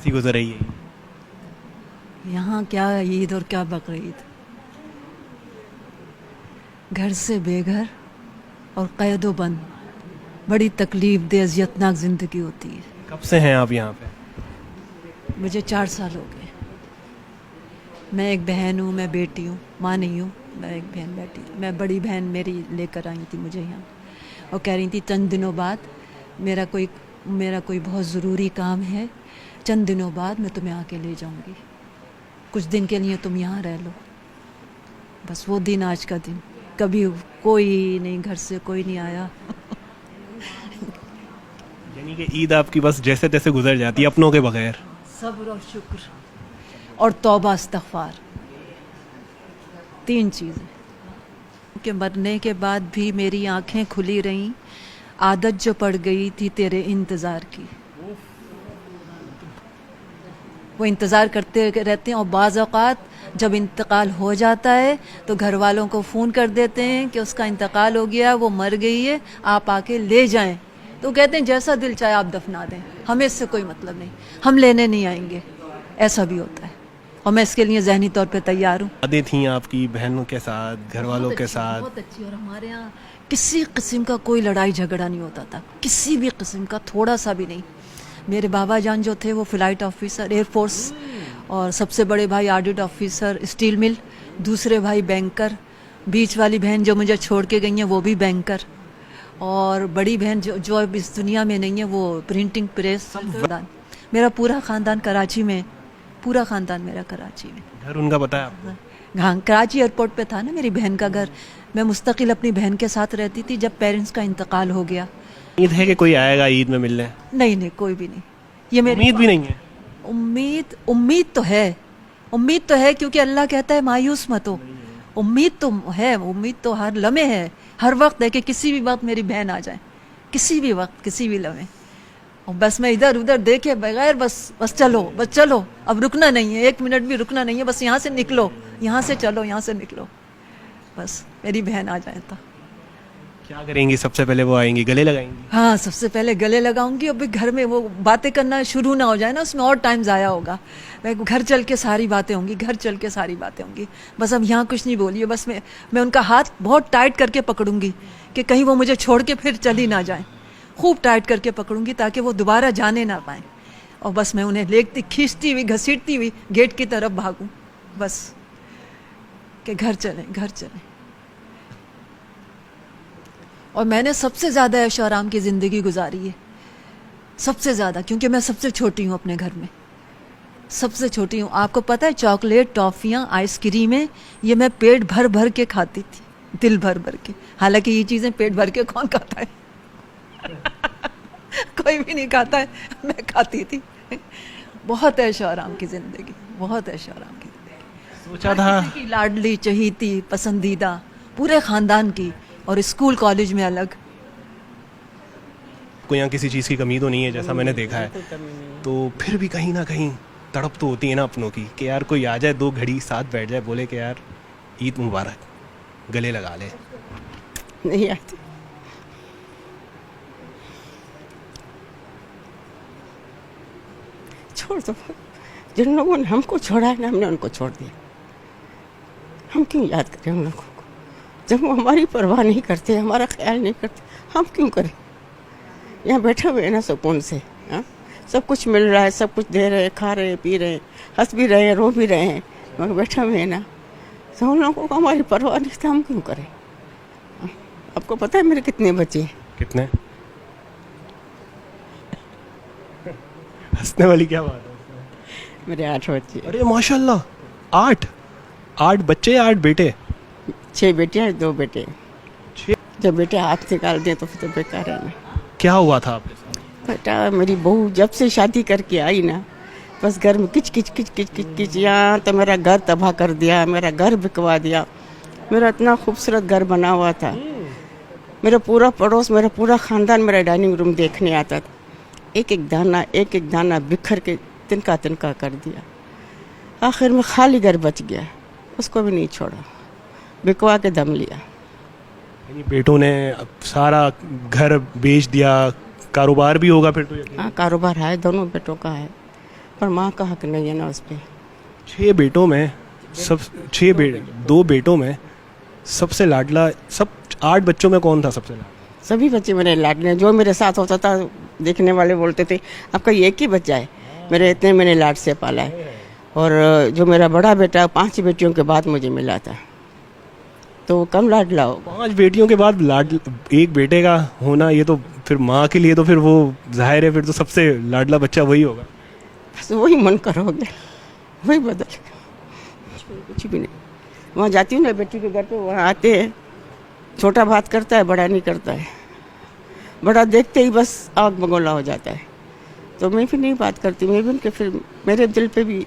कैसी गुजर रही है? यहाँ क्या ईद और क्या बकरीद, घर से बेघर और कैदो बंद, बड़ी तकलीफ दे अजियतनाक ज़िंदगी होती है। कब से हैं आप यहाँ पे? मुझे 4 साल हो गए। मैं एक बहन हूँ, मैं बेटी हूँ, माँ नहीं हूँ, मैं एक बहन बेटी। मैं बड़ी बहन मेरी लेकर आई थी मुझे यहाँ और कह रही थी चंद दिनों बाद मेरा कोई बहुत ज़रूरी काम है, चंद दिनों बाद मैं तुम्हें आके ले जाऊँगी, कुछ दिन के लिए तुम यहाँ रह लो। बस वो दिन आज का दिन, कभी कोई नहीं, घर से कोई नहीं आया। यानी कि ईद आपकी बस जैसे तैसे गुजर जाती है अपनों के बगैर। सब्र और शुक्र और तौबा इस्तग़फ़ार, 3 चीज़ें। के मरने के बाद भी मेरी आंखें खुली रहीं, आदत जो पड़ गई थी तेरे इंतज़ार की। वो इंतज़ार करते रहते हैं और बाज़ औक़ात जब इंतकाल हो जाता है तो घर वालों को फ़ोन कर देते हैं कि उसका इंतकाल हो गया, वो मर गई है, आप आके ले जाएं। तो कहते हैं जैसा दिल चाहे आप दफना दें, हमें इससे कोई मतलब नहीं, हम लेने नहीं आएंगे। ऐसा भी होता है और मैं इसके लिए ज़हनी तौर पे तैयार हूँ। यादें थी आपकी बहनों के साथ, घर वालों के साथ? बहुत अच्छी। और हमारे यहाँ किसी किस्म का कोई लड़ाई झगड़ा नहीं होता था, किसी भी किस्म का, थोड़ा सा भी नहीं। मेरे बाबा जान जो थे वो फ्लाइट ऑफिसर एयरफोर्स, और सबसे बड़े भाई ऑडिट ऑफिसर स्टील मिल, दूसरे भाई बैंकर, बीच वाली बहन जो मुझे छोड़ के गई हैं वो भी बैंकर, और बड़ी बहन जो अब इस दुनिया में नहीं है वो प्रिंटिंग प्रेस। मेरा पूरा ख़ानदान कराची में, पूरा ख़ानदान मेरा कराची में। घर उनका पता है आपको? हाँ, कराची एयरपोर्ट पे था ना मेरी बहन का घर। मैं मुस्तकिल अपनी बहन के साथ रहती थी जब पेरेंट्स का इंतकाल हो गया। उम्मीद है कि कोई आएगा ईद में मिलने? नहीं, कोई भी नहीं। ये मेरी उम्मीद भी नहीं है? उम्मीद तो है क्योंकि अल्लाह कहता है मायूस मत हो। उम्मीद तो है, उम्मीद तो हर लम्हे है, हर वक्त है कि किसी भी वक्त मेरी बहन आ जाए, किसी भी वक्त, किसी भी लम्हे। और बस मैं इधर उधर देखे बगैर बस चलो, अब रुकना नहीं है, 1 मिनट भी रुकना नहीं है, बस यहाँ से निकलो, यहाँ से चलो, यहाँ से निकलो, बस मेरी बहन आ जाए तो। क्या करेंगी? सबसे पहले वो आएंगी, गले लगाएंगी? हाँ, सबसे पहले गले लगाऊंगी। अब घर में वो बातें करना शुरू ना हो जाए ना, उसमें और टाइम ज़ाया होगा। मैं घर चल के सारी बातें होंगी, बस अब यहाँ कुछ नहीं बोलिए। बस मैं उनका हाथ बहुत टाइट करके पकड़ूंगी कि कहीं वो मुझे छोड़ के फिर चली ना जाए। खूब टाइट करके पकड़ूंगी ताकि वो दोबारा जाने ना पाए, और बस मैं उन्हें लेटती, खींचती हुई, घसीटती हुई गेट की तरफ भागूं, बस कि घर चलें। और मैंने सबसे ज़्यादा ऐशो आराम की ज़िंदगी गुजारी है, सबसे ज़्यादा, क्योंकि मैं सबसे छोटी हूँ अपने घर में, सबसे छोटी हूँ। आपको पता है चॉकलेट, टॉफ़ियाँ, आइसक्रीमें, ये मैं पेट भर भर के खाती थी, दिल भर भर के। हालांकि ये चीज़ें पेट भर के कौन खाता है? कोई भी नहीं खाता है, मैं खाती थी। बहुत ऐशो आराम की ज़िंदगी, बहुत ऐशो आराम की ज़िंदगी। सोचा था की लाडली, चहीती, पसंदीदा, पूरे ख़ानदान की, और स्कूल कॉलेज में अलग। कोई यहाँ किसी चीज़ की कमी तो नहीं है जैसा मैंने देखा है, तो फिर भी कहीं ना कहीं तड़प तो होती है ना अपनों की कि यार कोई आ जाए, 2 घड़ी साथ बैठ जाए, बोले कि यार ईद मुबारक, गले लगा ले। नहीं आती। छोड़ दो, जिन लोगों ने हमको छोड़ा है ना, हमने उनको छोड़ दिया। हम क्यों याद करें उन लोगों को जब वो हमारी परवाह नहीं करते, हमारा ख्याल नहीं करते, हम क्यों करें? यहाँ बैठे हुए हैं ना सुकून से, हाँ, सब कुछ मिल रहा है, सब कुछ दे रहे हैं, खा रहे हैं, पी रहे हैं, हंस भी रहे हैं, रो भी रहे हैं, मगर बैठे हुए हैं ना, तो उन लोगों को हमारी परवाह नहीं थी, हम क्यों करें? हाँ? आपको पता है मेरे कितने बच्चे हैं? कितने? हंसने वाली क्या बात है? मेरे 8 बच्चे। अरे माशाल्लाह, 8 बच्चे, 8 बेटे? 6 बेटियाँ, 2 बेटे। 6? जब बेटे हाथ निकाल दें तो फिर तो बेकार है ना। क्या हुआ था आपके साथ? बेटा, मेरी बहू जब से शादी करके आई ना, बस घर में किच, यहाँ तो मेरा घर तबाह कर दिया, मेरा घर बिकवा दिया। मेरा इतना खूबसूरत घर बना हुआ था, मेरा पूरा पड़ोस, मेरा पूरा ख़ानदान मेरा डाइनिंग रूम देखने आता था। एक एक दाना बिखर के तिनका कर दिया। आखिर में खाली घर बच गया, उसको भी नहीं छोड़ा, बिकवा के दम लिया। यानी बेटों ने सारा घर बेच दिया, कारोबार भी होगा फिर तो? हाँ, कारोबार है, दोनों बेटों का है, पर माँ का हक नहीं है ना उस पर। 6 बेटों में सब 2 बेटों में सबसे लाडला, सब 8 बच्चों में कौन था सबसे लाडला? सभी बच्चे मेरे लाडले, जो मेरे साथ होता था देखने वाले बोलते थे आपका ये एक ही बच्चा है, मेरे इतने मैंने लाड से पाला है। और जो मेरा बड़ा बेटा 5 बेटियों के बाद मुझे मिला था, तो वो कम लाडला हो। 5 बेटियों के बाद एक बेटे का होना, ये तो फिर माँ के लिए तो फिर वो जाहिर है, फिर तो सबसे लाडला बच्चा वही होगा। बस वही मन कर हो गया, वही बदल गया, कुछ भी नहीं। वहाँ जाती हूँ ना बेटी के घर पे, वहाँ आते हैं, छोटा बात करता है, बड़ा नहीं करता है। बड़ा देखते ही बस आग बगोला हो जाता है, तो मैं भी नहीं बात करती। मैं भी उनके, फिर मेरे दिल पे भी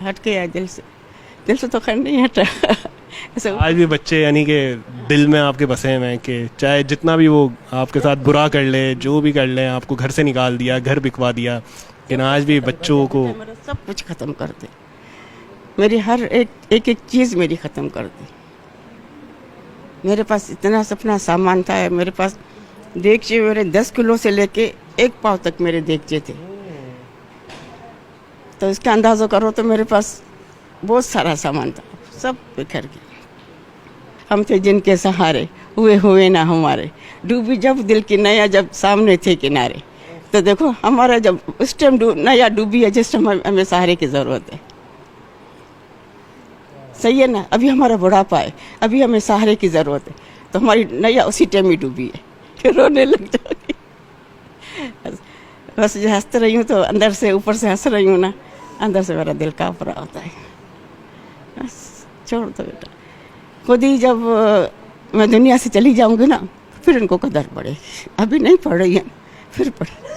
हट के आया, दिल से तो खैर नहीं हटा। ऐसा आज भी बच्चे यानी कि दिल में आपके बसे हुए हैं कि चाहे जितना भी वो आपके साथ बुरा कर ले, जो भी कर ले, आपको घर से निकाल दिया, घर बिकवा दिया, लेकिन आज भी बच्चों को मेरा सब कुछ ख़त्म कर दे, मेरी हर एक चीज़ मेरी ख़त्म कर दी। मेरे पास इतना सपना सामान था, मेरे पास देगचे मेरे 10 किलो से लेके 1 पाव तक मेरे देगचे थे, तो इसका अंदाज़ा करो तो मेरे पास बहुत सारा सामान था, सब बिखर गया। हम थे जिनके सहारे, हुए ना हमारे, डूबी जब दिल की नैया जब सामने थे किनारे। तो देखो हमारा जब उस टाइम नैया डूबी है, जिस टाइम हमें सहारे की ज़रूरत है। सही है ना, अभी हमारा बुढ़ापा है, अभी हमें सहारे की ज़रूरत है, तो हमारी नैया उसी टाइम ही डूबी है, फिर रोने लग जाओगी। बस जो हंसते रही हूँ तो अंदर से, ऊपर से हंस रही हूँ ना, अंदर से मेरा दिल काँप रहा होता है। बस छोड़ दो बेटा, खुद ही जब मैं दुनिया से चली जाऊँगी ना, फिर इनको कदर पड़ेगी। अभी नहीं पड़ रही है, फिर पड़े।